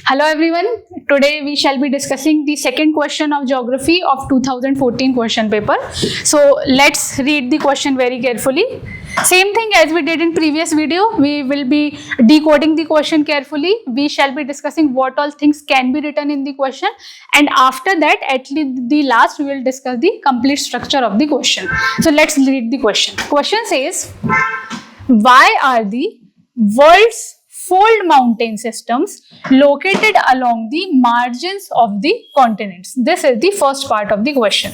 Hello everyone, today we shall be discussing the second question of geography of 2014 question paper. So let's read the question very carefully. Same thing as we did in previous video, we will be decoding the question carefully. We shall be discussing what all things can be written in the question, and after that at the last we will discuss the complete structure of the question. So let's read the question. Question says, why are the world's fold mountain systems located along the margins of the continents? This is the first part of the question.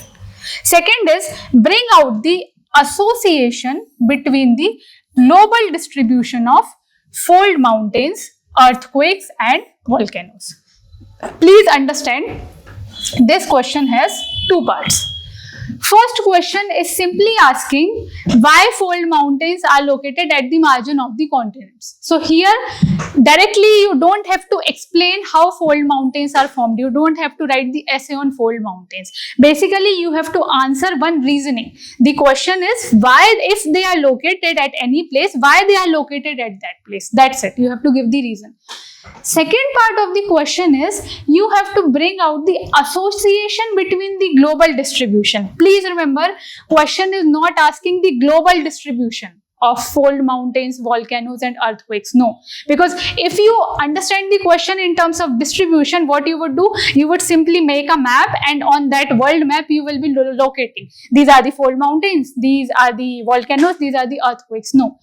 Second is, bring out the association between the global distribution of fold mountains, earthquakes and volcanoes. Please understand, this question has two parts. First question is simply asking why fold mountains are located at the margin of the continents. So here directly you don't have to explain how fold mountains are formed. You don't have to write the essay on fold mountains. Basically you have to answer one reasoning. The question is why, if they are located at any place, why they are located at that place. That's it. You have to give the reason. Second part of the question is you have to bring out the association between the global distribution. Please remember, question is not asking the global distribution of fold mountains, volcanoes and earthquakes. No, because if you understand the question in terms of distribution, what you would do, you would simply make a map, and on that world map you will be locating. These are the fold mountains, these are the volcanoes, these are the earthquakes. No.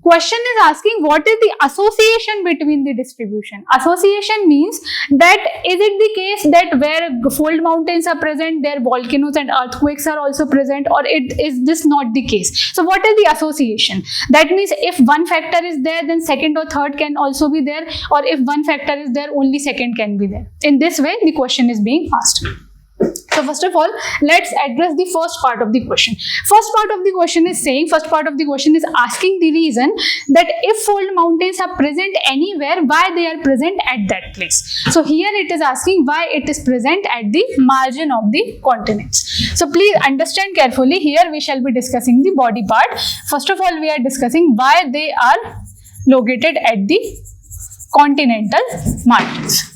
Question is asking what is the association between the distribution. Association means that is it the case that where fold mountains are present, there volcanoes and earthquakes are also present, or is this not the case? So what is the association? That means if one factor is there, then second or third can also be there, or if one factor is there, only second can be there. In this way the question is being asked. So first of all, let's address the first part of the question. First part of the question is asking the reason that if fold mountains are present anywhere, why they are present at that place. So here it is asking why it is present at the margin of the continents. So please understand carefully. Here we shall be discussing the body part. First of all, we are discussing why they are located at the continental margins.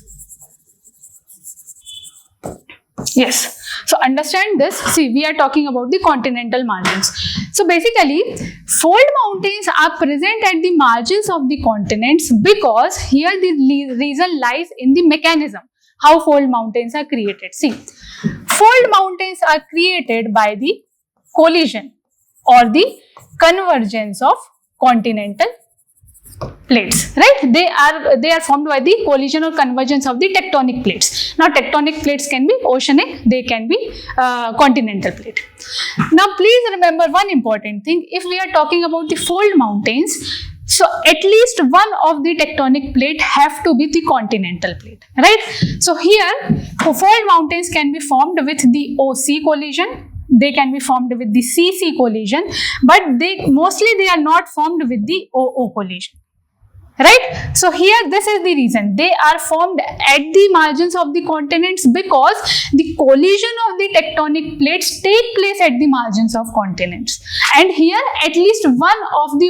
Yes, so understand this. See, we are talking about the continental margins. So basically, fold mountains are present at the margins of the continents because here the reason lies in the mechanism how fold mountains are created. See, fold mountains are created by the collision or the convergence of continental plates, right? They are formed by the collision or convergence of the tectonic plates. Now tectonic plates can be oceanic, they can be continental plate. Now please remember one important thing. If we are talking about the fold mountains, so at least one of the tectonic plate have to be the continental plate, right? So here fold mountains can be formed with the OC collision, they can be formed with the CC collision, but mostly they are not formed with the OO collision. Right? So here this is the reason. They are formed at the margins of the continents because the collision of the tectonic plates take place at the margins of continents. And here at least one of the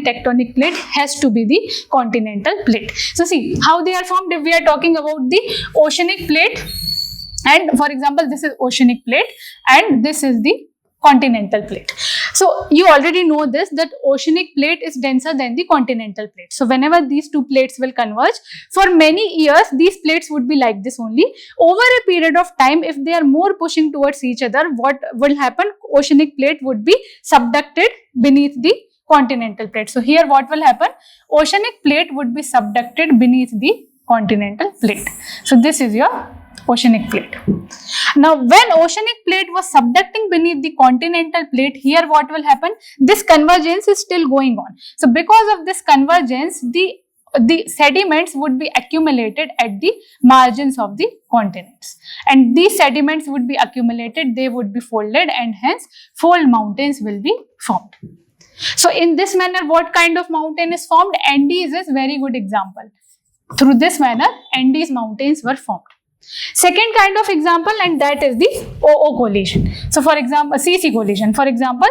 tectonic plate has to be the continental plate. So see how they are formed. If we are talking about the oceanic plate, and for example this is oceanic plate and this is the continental plate. So you already know this, that oceanic plate is denser than the continental plate. So whenever these two plates will converge, for many years these plates would be like this only. Over a period of time, if they are more pushing towards each other, what will happen? Oceanic plate would be subducted beneath the continental plate. So here what will happen? Oceanic plate would be subducted beneath the continental plate. So this is your oceanic plate. Now when oceanic plate was subducting beneath the continental plate, here what will happen? This convergence is still going on. So because of this convergence, the sediments would be accumulated at the margins of the continents, and these sediments would be accumulated, they would be folded, and hence fold mountains will be formed. So in this manner, what kind of mountain is formed? Andes is very good example. Through this manner, Andes mountains were formed. Second kind of example, and that is the OO collision. So for example, CC collision. For example,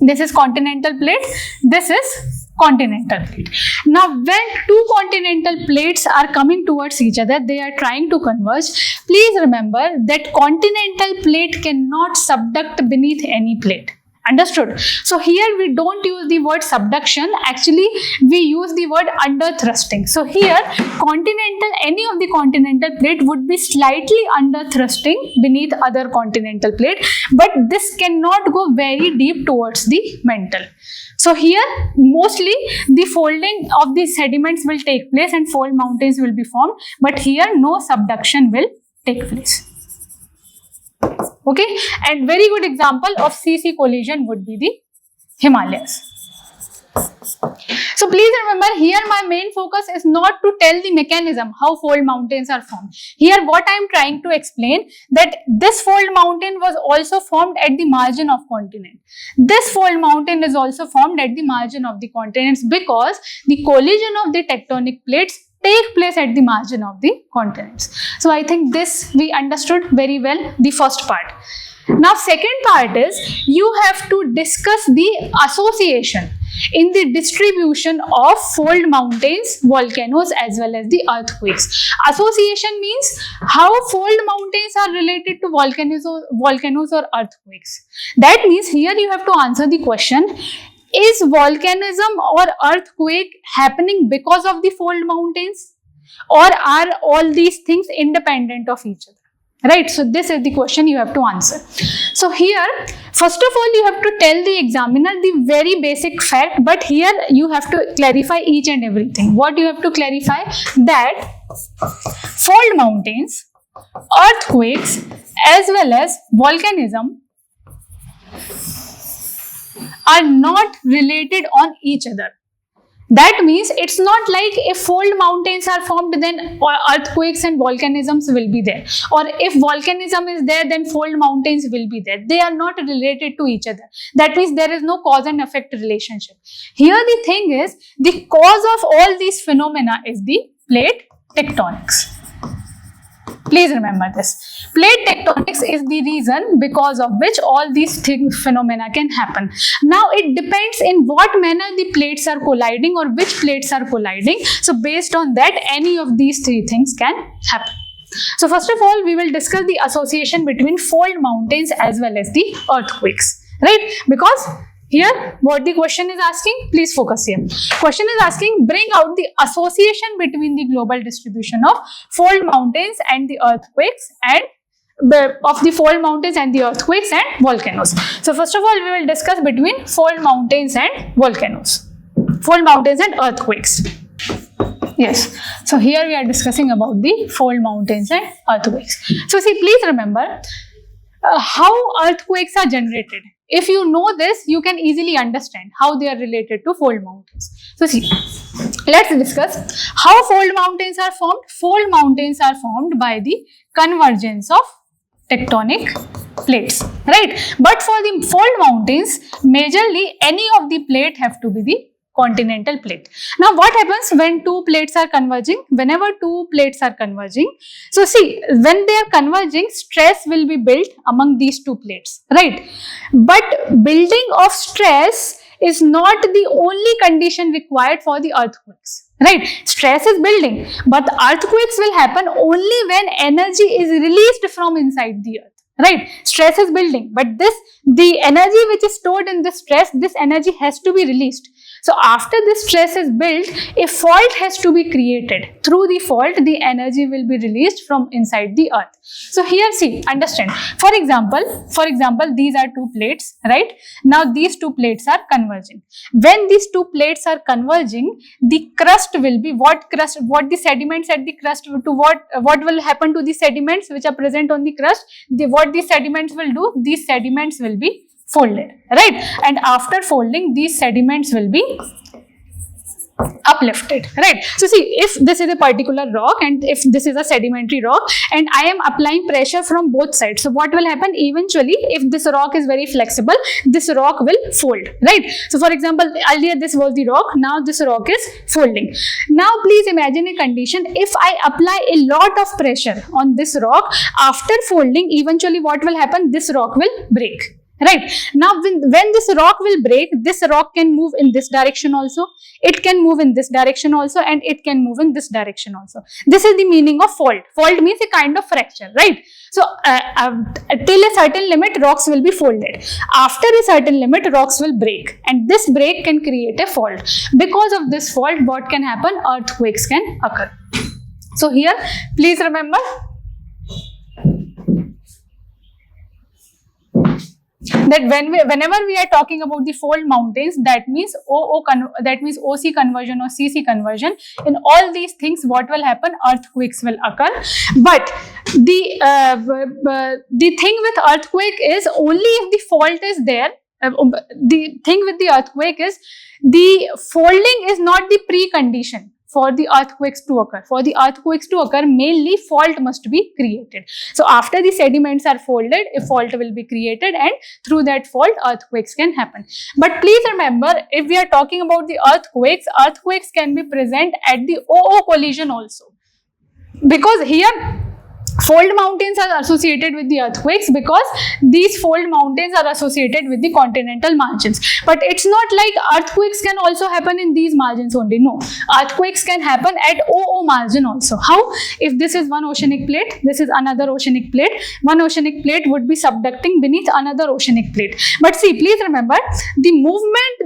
this is continental plate, this is continental plate. Now when two continental plates are coming towards each other, they are trying to converge. Please remember that continental plate cannot subduct beneath any plate. Understood? So here we don't use the word subduction, actually we use the word under thrusting. So here any of the continental plate would be slightly under thrusting beneath other continental plate, but this cannot go very deep towards the mantle. So here mostly the folding of the sediments will take place and fold mountains will be formed, but here no subduction will take place. Okay, and very good example of CC collision would be the Himalayas. So please remember, here my main focus is not to tell the mechanism how fold mountains are formed. Here what I am trying to explain that this fold mountain was also formed at the margin of continent. This fold mountain is also formed at the margin of the continents because the collision of the tectonic plates take place at the margin of the continents. So I think this we understood very well, the first part. Now second part is you have to discuss the association in the distribution of fold mountains, volcanoes as well as the earthquakes. Association means how fold mountains are related to volcanoes or earthquakes. That means here you have to answer the question, is volcanism or earthquake happening because of the fold mountains, or are all these things independent of each other? Right, so this is the question you have to answer. So here, first of all, you have to tell the examiner the very basic fact, but here you have to clarify each and everything. What you have to clarify? That fold mountains, earthquakes as well as volcanism are not related on each other. That means it's not like if fold mountains are formed, then earthquakes and volcanisms will be there, or if volcanism is there, then fold mountains will be there. They are not related to each other. That means there is no cause and effect relationship. Here the thing is, the cause of all these phenomena is the plate tectonics. Please remember this. Plate tectonics is the reason because of which all these phenomena can happen. Now it depends in what manner the plates are colliding or which plates are colliding. So based on that, any of these three things can happen. So first of all, we will discuss the association between fold mountains as well as the earthquakes, right? Because here what the question is asking, please focus here. Question is asking, bring out the association between the global distribution of fold mountains and the earthquakes and volcanoes. So first of all, we will discuss between fold mountains and volcanoes, fold mountains and earthquakes. Yes, so here we are discussing about the fold mountains and earthquakes. So see, please remember how earthquakes are generated. If you know this, you can easily understand how they are related to fold mountains. So see, let's discuss how fold mountains are formed. Fold mountains are formed by the convergence of tectonic plates, right? But for the fold mountains, majorly any of the plate have to be the continental plate. Now what happens when two plates are converging? Whenever two plates are converging, so see, when they are converging, stress will be built among these two plates, right? But building of stress is not the only condition required for the earthquakes, right? Stress is building, but earthquakes will happen only when energy is released from inside the earth. Right, stress is building, but the energy which is stored in this stress, this energy has to be released. So after this stress is built, a fault has to be created. Through the fault, the energy will be released from inside the earth. So here, see, understand. For example, these are two plates, right? Now these two plates are converging. When these two plates are converging, the crust will be what the sediments at the crust to what will happen to the sediments which are present on the crust? What the sediments will do? These sediments will be folded, right? And after folding, these sediments will be uplifted, right? So see, if this is a particular rock and if this is a sedimentary rock and I am applying pressure from both sides, so what will happen eventually? If this rock is very flexible, this rock will fold, right? So for example, earlier this was the rock, now this rock is folding. Now please imagine a condition, if I apply a lot of pressure on this rock, after folding, eventually what will happen? This rock will break. Right. Now when this rock will break, this rock can move in this direction also, it can move in this direction also, and it can move in this direction also. This is the meaning of fault. Fault means a kind of fracture, right? So till a certain limit, rocks will be folded. After a certain limit, rocks will break, and this break can create a fault. Because of this fault, what can happen? Earthquakes can occur. So here, please remember that whenever we are talking about the fold mountains, that means OC conversion or CC conversion. In all these things, what will happen? Earthquakes will occur. But the thing with earthquake is only if the fault is there. The thing with the earthquake is the folding is not the precondition for the earthquakes to occur. For the earthquakes to occur, mainly fault must be created. So after the sediments are folded, a fault will be created, and through that fault, earthquakes can happen. But please remember, if we are talking about the earthquakes, earthquakes can be present at the OO collision also. Because here, fold mountains are associated with the earthquakes because these fold mountains are associated with the continental margins. But it's not like earthquakes can also happen in these margins only. No, earthquakes can happen at OO margin also. How? If this is one oceanic plate, this is another oceanic plate, one oceanic plate would be subducting beneath another oceanic plate. But see, please remember, the movement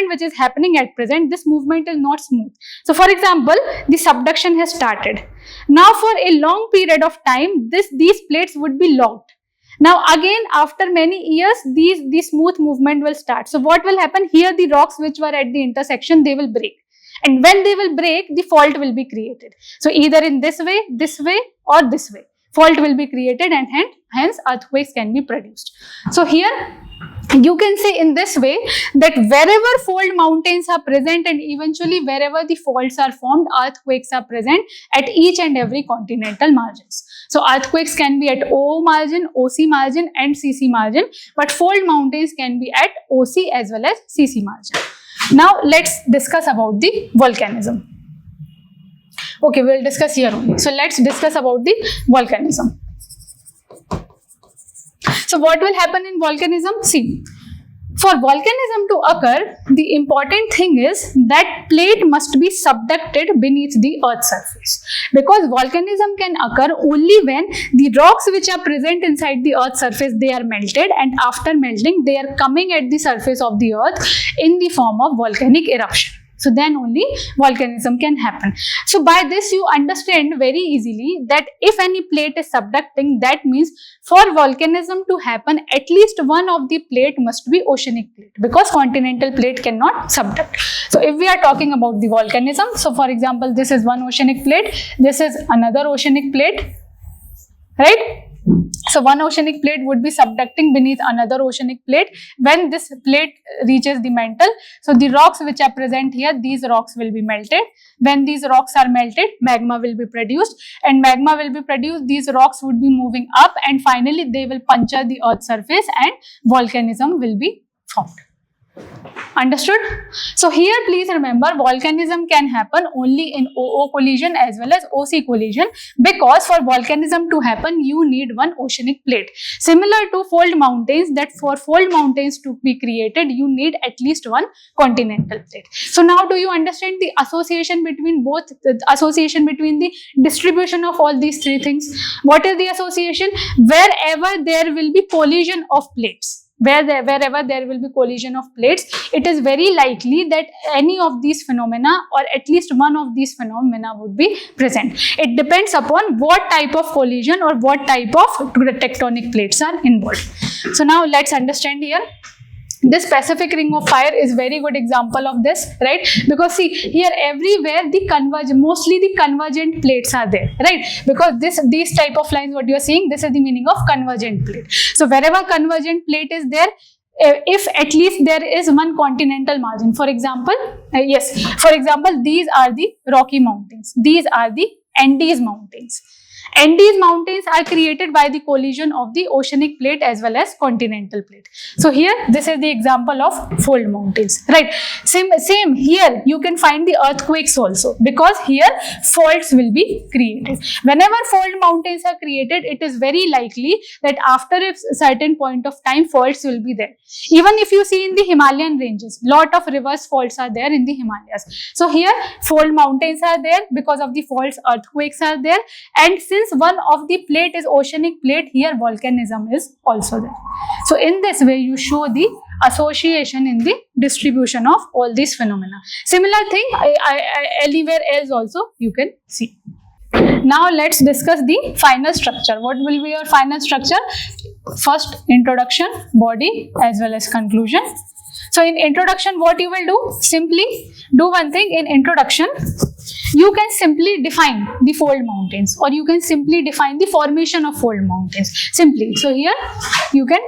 which is happening at present, this movement is not smooth. So for example, the subduction has started. Now for a long period of time, these plates would be locked. Now again, after many years, the smooth movement will start. So what will happen? Here the rocks which were at the intersection, they will break. And when they will break, the fault will be created. So either in this way or this way, fault will be created, and hence earthquakes can be produced. So here, you can say in this way that wherever fold mountains are present and eventually wherever the faults are formed, earthquakes are present at each and every continental margins. So earthquakes can be at OO margin, OC margin and CC margin, but fold mountains can be at OC as well as CC margin. Now let's discuss about the volcanism. Okay, we'll discuss here only. So let's discuss about the volcanism. So what will happen in volcanism? See, for volcanism to occur, the important thing is that plate must be subducted beneath the earth's surface. Because volcanism can occur only when the rocks which are present inside the earth's surface, they are melted, and after melting, they are coming at the surface of the earth in the form of volcanic eruption. So then only volcanism can happen. So by this you understand very easily that if any plate is subducting, that means for volcanism to happen, at least one of the plate must be oceanic plate, because continental plate cannot subduct. So if we are talking about the volcanism, so for example, this is one oceanic plate, this is another oceanic plate, right? So one oceanic plate would be subducting beneath another oceanic plate. When this plate reaches the mantle, so the rocks which are present here, these rocks will be melted. When these rocks are melted, magma will be produced, and magma will be produced, these rocks would be moving up, and finally they will puncture the earth's surface and volcanism will be formed. Understood? So here please remember, volcanism can happen only in OO collision as well as OC collision, because for volcanism to happen you need one oceanic plate. Similar to fold mountains, that for fold mountains to be created you need at least one continental plate. So now do you understand the association between both, the association between the distribution of all these three things? What is the association? Wherever there will be collision of plates, wherever there will be collision of plates, it is very likely that any of these phenomena or at least one of these phenomena would be present. It depends upon what type of collision or what type of tectonic plates are involved. So now let's understand here. This Pacific Ring of Fire is very good example of this, right? Because see, here everywhere mostly the convergent plates are there, right? Because these type of lines what you are seeing, this is the meaning of convergent plate. So wherever convergent plate is there, if at least there is one continental margin, for example, these are the Rocky Mountains, these are the Andes Mountains. and these mountains are created by the collision of the oceanic plate as well as continental plate. So here this is the example of fold mountains, right? Same here you can find the earthquakes also, because here faults will be created. Whenever fold mountains are created, it is very likely that after a certain point of time faults will be there. Even if you see in the Himalayan ranges, lot of reverse faults are there in the Himalayas. So here fold mountains are there, because of the faults earthquakes are there, and since one of the plate is oceanic plate, here volcanism is also there. So in this way you show the association in the distribution of all these phenomena. Similar thing anywhere else also you can see. Now let's discuss the final structure. What will be your final structure? First, introduction, body as well as conclusion. So in introduction, what you will do? Simply do one thing. In introduction, you can simply define the fold mountains, or you can simply define the formation of fold mountains simply. So here you can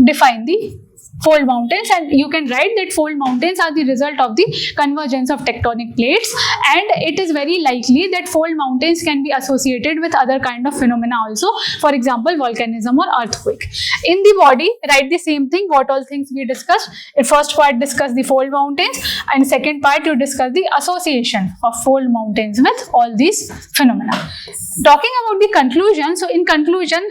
define the fold mountains, and you can write that fold mountains are the result of the convergence of tectonic plates, and it is very likely that fold mountains can be associated with other kind of phenomena also, for example volcanism or earthquake. In the body, write the same thing, what all things we discussed. In first part discuss the fold mountains, and second part you discuss the association of fold mountains with all these phenomena. Talking about the conclusion, so in conclusion,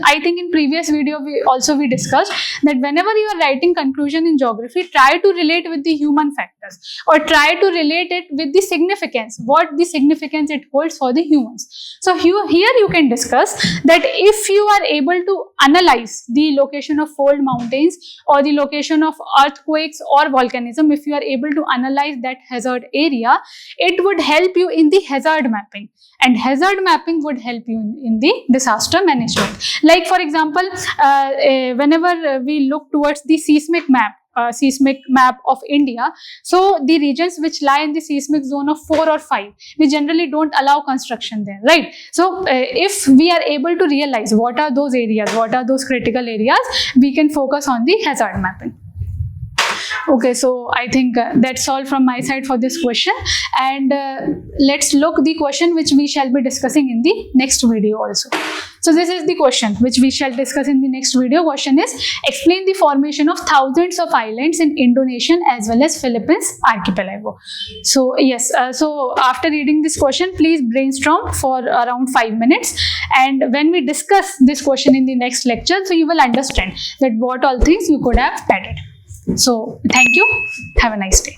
I think in previous video we discussed that whenever you are writing conclusion in geography, try to relate with the human factors, or try to relate it with the significance, what the significance it holds for the humans. So here you can discuss that if you are able to analyze the location of fold mountains or the location of earthquakes or volcanism, if you are able to analyze that hazard area, it would help you in the hazard mapping, and hazard mapping would help you in the disaster management. Like for example, whenever we look towards the seismic map of India, so the regions which lie in the seismic zone of 4 or 5, we generally don't allow construction there, right? So if we are able to realize what are those areas, what are those critical areas, we can focus on the hazard mapping. Okay, so I think that's all from my side for this question, and let's look the question which we shall be discussing in the next video also. So this is the question which we shall discuss in the next video. Question is, explain the formation of thousands of islands in Indonesian as well as Philippines archipelago. So yes, so after reading this question, please brainstorm for around 5 minutes, and when we discuss this question in the next lecture, so you will understand that what all things you could have added. So thank you. Have a nice day.